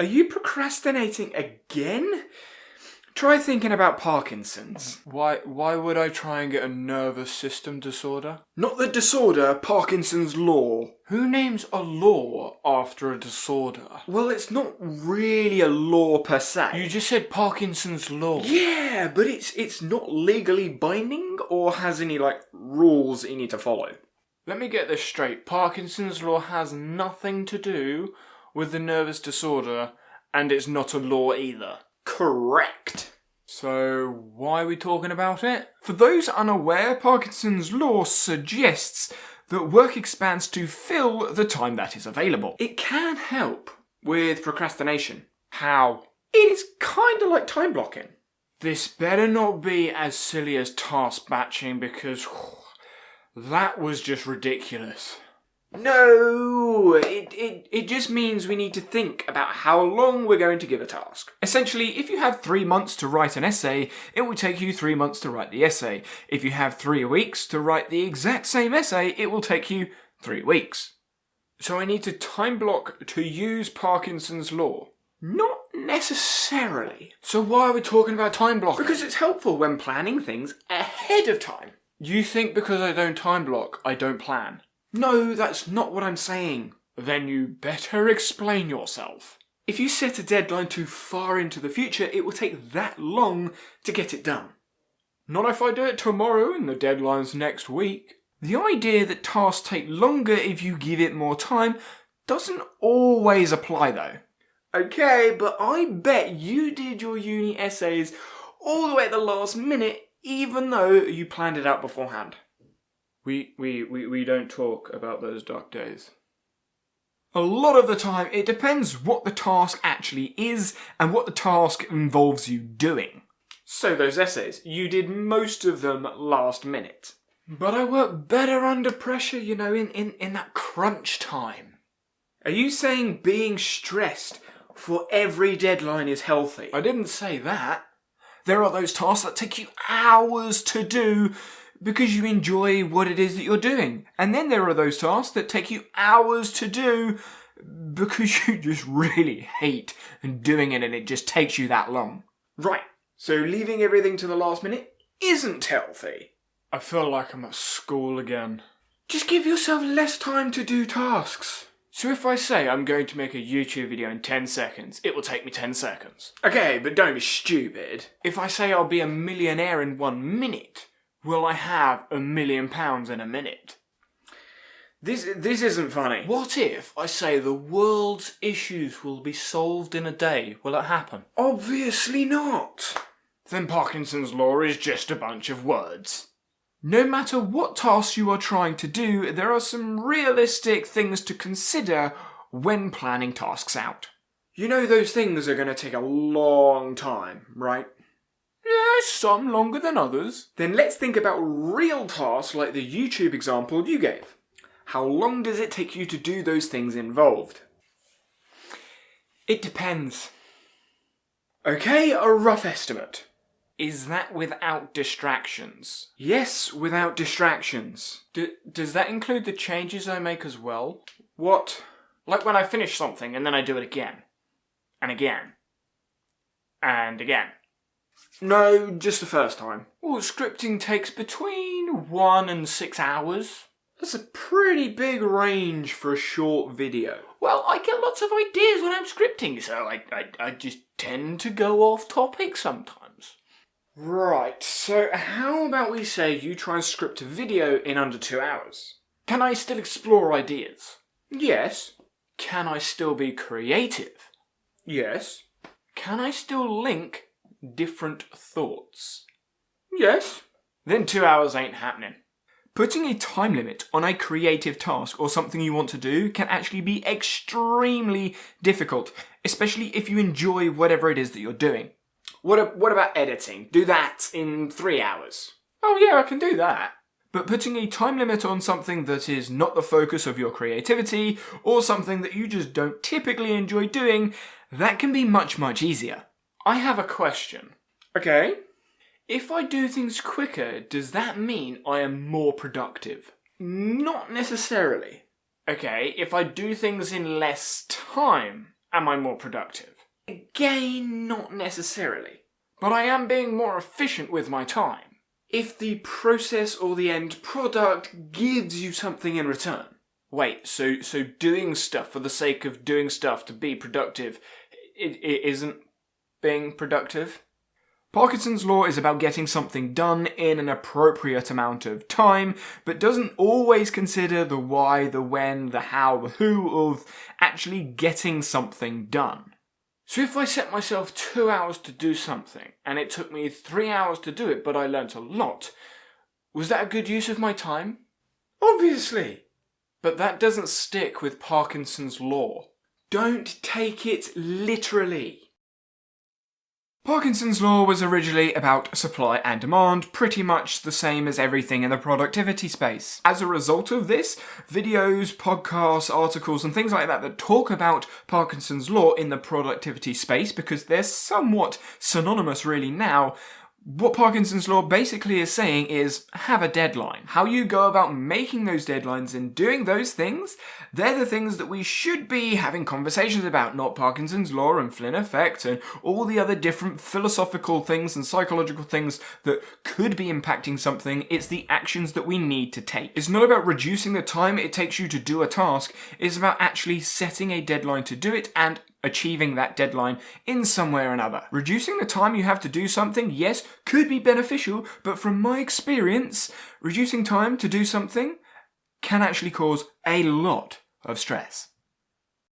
Are you procrastinating again? Try thinking about Parkinson's. Why would I try and get a nervous system disorder? Not the disorder, Parkinson's law. Who names a law after a disorder? Well, it's not really a law per se. You just said Parkinson's law. Yeah, but it's not legally binding or has any, rules that you need to follow. Let me get this straight. Parkinson's law has nothing to do with the nervous disorder, and it's not a law either. Correct. So, why are we talking about it? For those unaware, Parkinson's law suggests that work expands to fill the time that is available. It can help with procrastination. How? It is kind of like time blocking. This better not be as silly as task batching, because that was just ridiculous. No, it just means we need to think about how long we're going to give a task. Essentially, if you have 3 months to write an essay, it will take you 3 months to write the essay. If you have 3 weeks to write the exact same essay, it will take you 3 weeks. So I need to time block to use Parkinson's law? Not necessarily. So why are we talking about time blocking? Because it's helpful when planning things ahead of time. You think because I don't time block, I don't plan? No, that's not what I'm saying. Then you better explain yourself. If you set a deadline too far into the future, it will take that long to get it done. Not if I do it tomorrow and the deadline's next week. The idea that tasks take longer if you give it more time doesn't always apply though. Okay, but I bet you did your uni essays all the way at the last minute, even though you planned it out beforehand. We don't talk about those dark days. A lot of the time, it depends what the task actually is and what the task involves you doing. So those essays, you did most of them last minute. But I work better under pressure, in that crunch time. Are you saying being stressed for every deadline is healthy? I didn't say that. There are those tasks that take you hours to do because you enjoy what it is that you're doing. And then there are those tasks that take you hours to do because you just really hate doing it and it just takes you that long. Right, so leaving everything to the last minute isn't healthy. I feel like I'm at school again. Just give yourself less time to do tasks. So if I say I'm going to make a YouTube video in 10 seconds, it will take me 10 seconds. Okay, but don't be stupid. If I say I'll be a millionaire in 1 minute, will I have £1 million in a minute? This isn't funny. What if I say the world's issues will be solved in a day? Will it happen? Obviously not. Then Parkinson's law is just a bunch of words. No matter what tasks you are trying to do, there are some realistic things to consider when planning tasks out. You know those things are going to take a long time, right? Yes, some longer than others. Then let's think about real tasks like the YouTube example you gave. How long does it take you to do those things involved? It depends. Okay, a rough estimate. Is that without distractions? Yes, without distractions. Does that include the changes I make as well? What? Like when I finish something and then I do it again. And again. And again. No, just the first time. Well, scripting takes between 1 and 6 hours. That's a pretty big range for a short video. Well, I get lots of ideas when I'm scripting, so I just tend to go off topic sometimes. Right, so how about we say you try and script a video in under 2 hours? Can I still explore ideas? Yes. Can I still be creative? Yes. Can I still link different thoughts? Yes. Then 2 hours ain't happening. Putting a time limit on a creative task or something you want to do can actually be extremely difficult, especially if you enjoy whatever it is that you're doing. What about editing? Do that in 3 hours. Oh yeah, I can do that. But putting a time limit on something that is not the focus of your creativity, or something that you just don't typically enjoy doing, that can be much, much easier. I have a question. Okay. If I do things quicker, does that mean I am more productive? Not necessarily. Okay, if I do things in less time, Am I more productive? Again, not necessarily. But I am being more efficient with my time. If the process or the end product gives you something in return. Wait, so doing stuff for the sake of doing stuff to be productive, it isn't being productive? Parkinson's law is about getting something done in an appropriate amount of time, but doesn't always consider the why, the when, the how, the who of actually getting something done. So if I set myself 2 hours to do something, and it took me 3 hours to do it, but I learnt a lot, was that a good use of my time? Obviously! But that doesn't stick with Parkinson's law. Don't take it literally. Parkinson's law was originally about supply and demand, pretty much the same as everything in the productivity space. As a result of this, videos, podcasts, articles, and things like that talk about Parkinson's law in the productivity space, because they're somewhat synonymous really now, what Parkinson's law basically is saying is have a deadline. How you go about making those deadlines and doing those things, they're the things that we should be having conversations about, not Parkinson's law and Flynn effect and all the other different philosophical things and psychological things that could be impacting something. It's the actions that we need to take. It's not about reducing the time it takes you to do a task, it's about actually setting a deadline to do it and achieving that deadline in some way or another. Reducing the time you have to do something, yes, could be beneficial, but from my experience, reducing time to do something can actually cause a lot of stress.